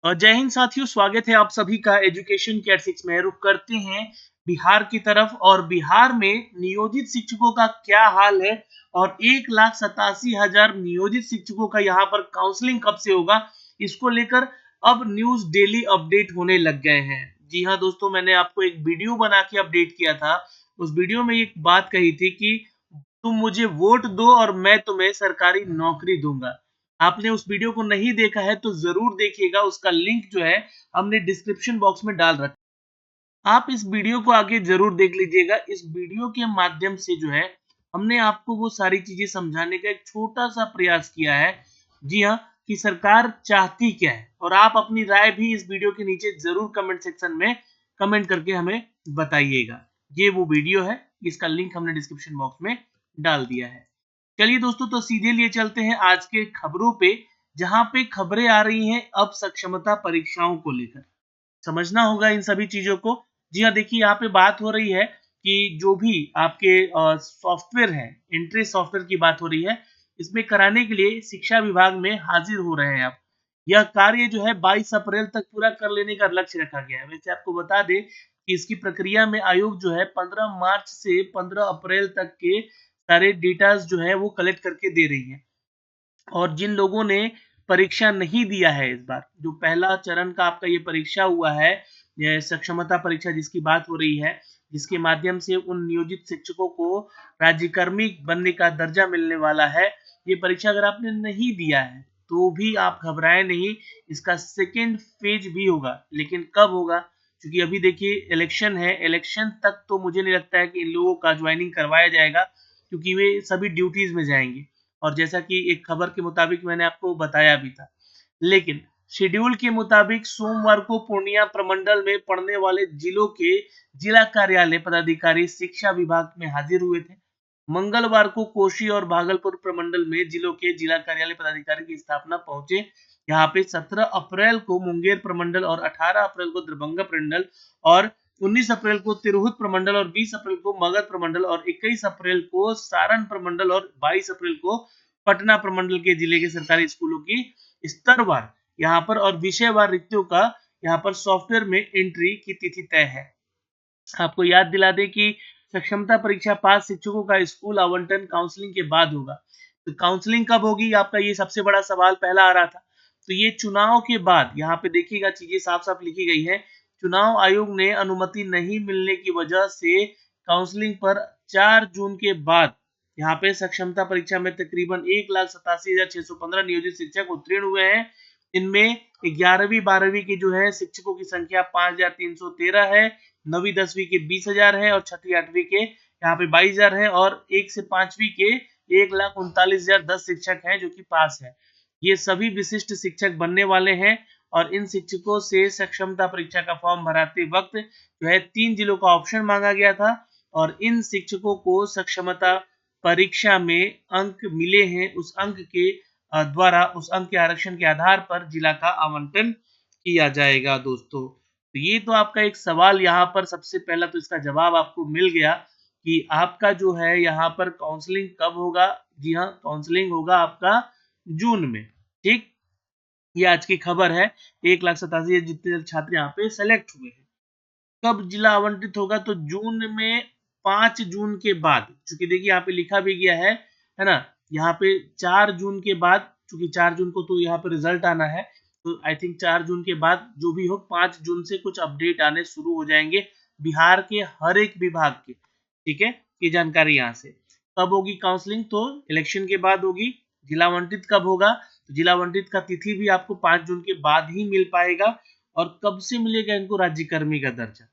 जय हिंद साथियों, स्वागत है आप सभी का एजुकेशन केयर 6 में। रुक करते हैं बिहार की तरफ और बिहार में नियोजित शिक्षकों का क्या हाल है और 1,87,000 नियोजित शिक्षकों का यहाँ पर काउंसलिंग कब से होगा, इसको लेकर अब न्यूज डेली अपडेट होने लग गए हैं। जी हाँ दोस्तों, मैंने आपको एक वीडियो बना के अपडेट किया था। उस वीडियो में एक बात कही थी कि तुम मुझे वोट दो और मैं तुम्हें सरकारी नौकरी दूंगा। आपने उस वीडियो को नहीं देखा है तो जरूर देखिएगा, उसका लिंक जो है हमने डिस्क्रिप्शन बॉक्स में डाल रखा है। आप इस वीडियो को आगे जरूर देख लीजिएगा। इस वीडियो के माध्यम से जो है हमने आपको वो सारी चीजें समझाने का एक छोटा सा प्रयास किया है। जी हाँ, कि सरकार चाहती क्या है, और आप अपनी राय भी इस वीडियो के नीचे जरूर कमेंट सेक्शन में कमेंट करके हमें बताइएगा। ये वो वीडियो है, इसका लिंक हमने डिस्क्रिप्शन बॉक्स में डाल दिया है। चलिए दोस्तों, तो सीधे लिए चलते हैं आज के खबरों पे, जहां पे खबरें आ रही हैं अब सक्षमता परीक्षाओं को लेकर। समझना होगा इन सभी चीजों को। जी हाँ, देखिए यहाँ पे बात हो रही है कि जो भी आपके सॉफ्टवेयर है, एंट्री सॉफ्टवेयर की बात हो रही है, इसमें कराने के लिए शिक्षा विभाग में हाजिर हो रहे हैं आप। यह कार्य जो है 22 अप्रैल तक पूरा कर लेने का लक्ष्य रखा गया है। वैसे आपको बता दें कि इसकी प्रक्रिया में आयोग जो है 15 मार्च से 15 अप्रैल तक के सारे डेटाज जो है वो कलेक्ट करके दे रही है। और जिन लोगों ने परीक्षा नहीं दिया है इस बार, जो पहला चरण का आपका ये परीक्षा हुआ है, ये सक्षमता परीक्षा जिसकी बात हो रही है, जिसके माध्यम से उन नियोजित शिक्षकों को राज्यकर्मी बनने का दर्जा मिलने वाला है, ये परीक्षा अगर आपने नहीं दिया है तो भी आप घबराएं नहीं। इसका सेकेंड फेज भी होगा, लेकिन कब होगा? क्योंकि अभी देखिए इलेक्शन है, इलेक्शन तक तो मुझे नहीं लगता है कि इन लोगों का ज्वाइनिंग करवाया जाएगा, क्योंकि वे सभी ड्यूटीज में जाएंगे। और जैसा कि एक खबर के मुताबिक मैंने आपको बताया भी था, लेकिन शेड्यूल के मुताबिक सोमवार को पूर्णिया प्रमंडल में पड़ने वाले जिलों के जिला कार्यालय पदाधिकारी शिक्षा विभाग में हाजिर हुए थे। मंगलवार को कोशी और भागलपुर प्रमंडल में जिलों के जिला कार्यालय पदाधिकारी की स्थापना पहुंचे। यहाँ पे 17 अप्रैल को मुंगेर प्रमंडल और 18 अप्रैल को दरभंगा प्रमंडल और 19 अप्रैल को तिरहुत प्रमंडल और 20 अप्रैल को मगध प्रमंडल और 21 अप्रैल को सारण प्रमंडल और 22 अप्रैल को पटना प्रमंडल के जिले के सरकारी स्कूलों की स्तरवार यहाँ पर और विषयवार रिक्तियों का यहाँ पर सॉफ्टवेयर में एंट्री की तिथि तय है। आपको याद दिला दें कि सक्षमता परीक्षा पास शिक्षकों का स्कूल आवंटन काउंसलिंग के बाद होगा। तो काउंसलिंग कब होगी, आपका ये सबसे बड़ा सवाल पहला आ रहा था। तो ये चुनाव के बाद, यहाँ पे देखिएगा चीजें साफ साफ लिखी गई है। चुनाव आयोग ने अनुमति नहीं मिलने की वजह से काउंसलिंग पर 4 जून के बाद यहाँ पे सक्षमता परीक्षा में तकरीबन 1,87,615 नियोजित शिक्षक उत्तीर्ण हुए हैं। इनमें 11वीं 12वीं के जो है शिक्षकों की संख्या 5,313 है, 9वीं 10वीं के 20,000 है और 6ठी 8वीं के यहाँ पे 22,000 है और 1 से 5वीं के 1,39,010 शिक्षक हैं जो कि पास है। ये सभी विशिष्ट शिक्षक बनने वाले हैं और इन शिक्षकों से सक्षमता परीक्षा का फॉर्म भराते वक्त जो है 3 जिलों का ऑप्शन मांगा गया था और इन शिक्षकों को सक्षमता परीक्षा में अंक मिले हैं। उस अंक के द्वारा, उस अंक के आरक्षण के आधार पर जिला का आवंटन किया जाएगा दोस्तों। तो ये तो आपका एक सवाल यहाँ पर सबसे पहला तो इसका जवाब आपको मिल गया कि आपका जो है यहाँ पर काउंसलिंग कब होगा। जी हाँ, काउंसलिंग होगा आपका जून में। ठीक, ये आज की खबर है। 1,87,000 जितने छात्र यहाँ पे सेलेक्ट हुए हैं। कब जिला आवंटित होगा? तो जून में 5 जून के बाद, क्योंकि देखिए यहाँ पे लिखा भी गया है ना, यहाँ पे 4 जून के बाद, क्योंकि 4 जून को तो यहाँ पे रिजल्ट आना है, तो आई थिंक 4 जून के बाद जो भी हो 5 जून से कुछ अपडेट आने शुरू हो जाएंगे बिहार के हर एक विभाग के। ठीक है, ये जानकारी यहाँ से। कब होगी काउंसलिंग? तो इलेक्शन के बाद होगी। जिला आवंटित कब होगा? तो जिला आवंटित का तिथि भी आपको 5 जून के बाद ही मिल पाएगा। और कब से मिलेगा इनको राज्यकर्मी का दर्जा?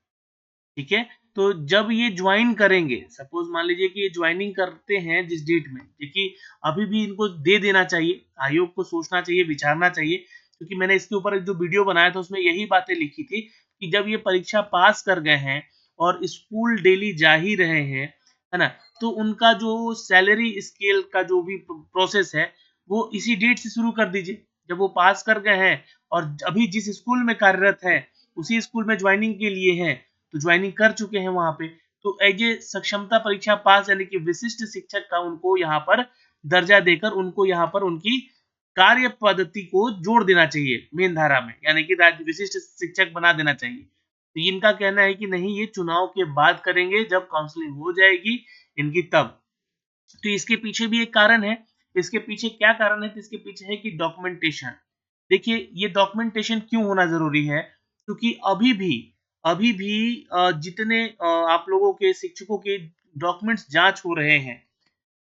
ठीक है, तो जब ये ज्वाइन करेंगे, सपोज मान लीजिए कि ये ज्वाइनिंग करते हैं जिस डेट में, देखिए अभी भी इनको दे देना चाहिए, आयोग को सोचना चाहिए, विचारना चाहिए, क्योंकि मैंने इसके ऊपर एक जो वीडियो बनाया था उसमें यही बातें लिखी थी कि जब ये परीक्षा पास कर गए हैं और स्कूल डेली जा ही रहे हैं, है ना, तो उनका जो सैलरी स्केल का जो भी प्रोसेस है वो इसी डेट से शुरू कर दीजिए। जब वो पास कर गए हैं और अभी जिस स्कूल में कार्यरत है उसी स्कूल में ज्वाइनिंग के लिए हैं, तो ज्वाइनिंग कर चुके हैं वहां पे, तो एज ए सक्षमता परीक्षा पास यानी कि विशिष्ट शिक्षक का उनको यहाँ पर दर्जा देकर उनको यहाँ पर उनकी कार्य पद्धति को जोड़ देना चाहिए मेन धारा में, यानी कि राज्य विशिष्ट शिक्षक बना देना चाहिए। तो इनका कहना है कि नहीं, ये चुनाव के बाद करेंगे, जब काउंसलिंग हो जाएगी इनकी तब। तो इसके पीछे भी एक कारण है। इसके पीछे क्या कारण है? तो इसके पीछे है कि डॉक्यूमेंटेशन। देखिए, ये डॉक्यूमेंटेशन क्यों होना जरूरी है? क्योंकि अभी भी जितने आप लोगों के शिक्षकों के डॉक्यूमेंट्स जांच हो रहे हैं,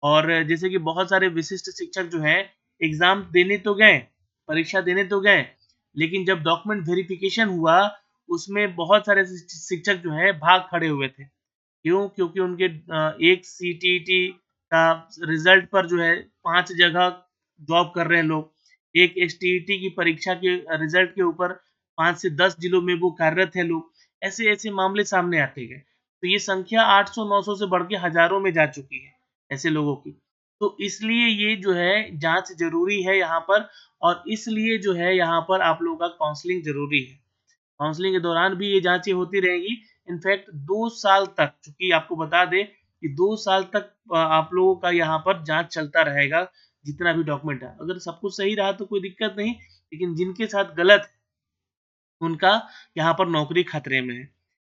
और जैसे कि बहुत सारे विशिष्ट शिक्षक जो हैं एग्जाम देने तो गए, परीक्षा देने तो गए, लेकिन जब डॉक्यूमेंट वेरिफिकेशन हुआ उसमें बहुत सारे शिक्षक जो हैं भाग खड़े हुए थे। क्यों? क्योंकि उनके एक सीटीईटी का रिजल्ट पर जो है 5 जगह जॉब कर रहे हैं लोग। एक एसटीईटी की परीक्षा के रिजल्ट के ऊपर 5 से 10 जिलों में वो कार्यरत हैं लोग। ऐसे-ऐसे मामले सामने आते गए। तो ये संख्या 800-900 से बढ़ के हज़ारों में जा चुकी है, ऐसे लोगों की। तो इसलिए ये जो है जाँच ज़रूरी है यहाँ पर, और इसलिए जो है यहाँ पर आप लोगों का काउंसलिंग ज़रूरी है। काउंसलिंग के दौरान भी ये जाँचें होती रहेंगी। इनफैक्ट 2 साल तक, चूँकि आपको बता दें कि 2 साल तक आप लोगों का यहाँ पर जाँच चलता रहेगा, जितना भी डॉक्यूमेंट है। अगर सब कुछ सही रहा तो कोई दिक्कत नहीं, लेकिन जिनके साथ गलत है, उनका यहाँ पर नौकरी खतरे में है।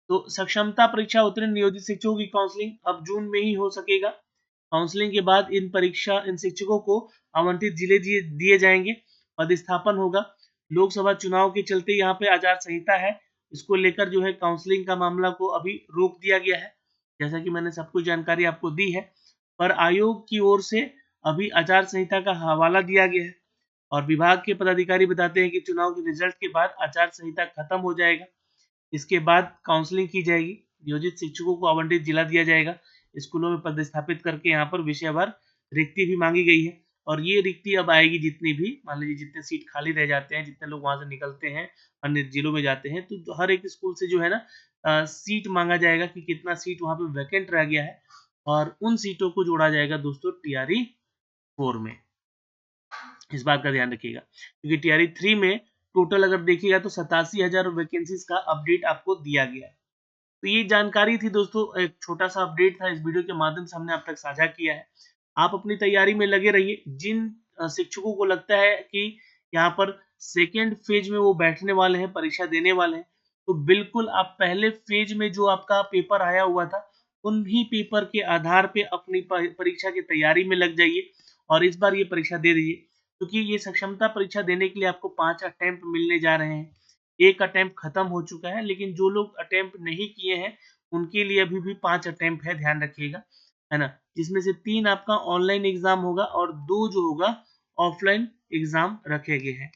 तो सक्षमता परीक्षा उत्तीर्ण नियोजित शिक्षकों की काउंसलिंग अब जून में ही हो सकेगा। काउंसलिंग के बाद इन शिक्षकों को आवंटित जिले दिए जाएंगे, पदस्थापन होगा। लोकसभा चुनाव के चलते यहाँ पे आचार संहिता है, इसको लेकर जो है काउंसलिंग का मामला को अभी रोक दिया गया है, जैसा कि मैंने सब कुछ जानकारी आपको दी है। पर आयोग की ओर से अभी आचार संहिता का हवाला दिया गया है, और विभाग के पदाधिकारी बताते हैं कि चुनाव के रिजल्ट के बाद आचार संहिता खत्म हो जाएगा। इसके बाद काउंसलिंग की जाएगी, नियोजित शिक्षकों को आवंटित जिला दिया जाएगा, स्कूलों में पदस्थापित करके यहाँ पर विषयवार रिक्ति भी मांगी गई है। और ये रिक्ति अब आएगी, जितनी भी मान लीजिए जितने सीट खाली रह जाते हैं, जितने लोग वहां से निकलते हैं, अन्य जिलों में जाते हैं, तो हर एक स्कूल से जो है ना सीट मांगा जाएगा कि कितना सीट वहां पे वैकेंट रह गया है, और उन सीटों को जोड़ा जाएगा दोस्तों टीआरई 4 में। इस बात का ध्यान रखिएगा, क्योंकि टीआरई 3 में टोटल अगर देखिएगा तो 87,000 वैकेंसीज का अपडेट आपको दिया गया है। तो ये जानकारी थी दोस्तों, एक छोटा सा अपडेट था, इस वीडियो के माध्यम से हमने आप तक साझा किया है। आप अपनी तैयारी में लगे रहिए। जिन शिक्षकों को लगता है कि यहाँ पर सेकेंड फेज में वो बैठने वाले हैं, परीक्षा देने वाले हैं, तो बिल्कुल आप पहले फेज में जो आपका पेपर आया हुआ था, उन्हीं पेपर के आधार पे अपनी परीक्षा की तैयारी में लग जाइए, और इस बार ये परीक्षा दे दीजिए। क्योंकि ये सक्षमता परीक्षा देने के लिए आपको 5 अटेम्प्ट मिलने जा रहे हैं। एक अटेम्प्ट खत्म हो चुका है, लेकिन जो लोग अटेम्प्ट नहीं किए हैं उनके लिए अभी भी 5 अटेम्प्ट है, ध्यान रखिएगा, है ना? जिसमें से 3 आपका ऑनलाइन एग्जाम होगा और 2 जो होगा ऑफलाइन एग्जाम रखे गए हैं।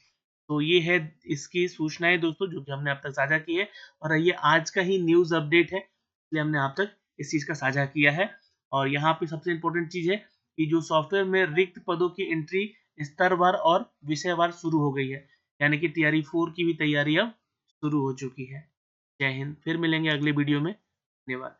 तो ये है इसकी सूचनाएं दोस्तों, जो कि हमने आप तक साझा की है, और ये आज का ही न्यूज़ अपडेट है, इसलिए हमने आप तक इस चीज़ का साझा किया है। और यहाँ पे सबसे इम्पोर्टेंट चीज़ है कि जो सॉफ्टवेयर में रिक्त पदों की एंट्री स्तरवार और विषयवार शुरू हो गई है, यानी कि टीआरई 4 की भी तैयारी अब शुरू हो चुकी है। जय हिंद, फिर मिलेंगे अगले वीडियो में। धन्यवाद।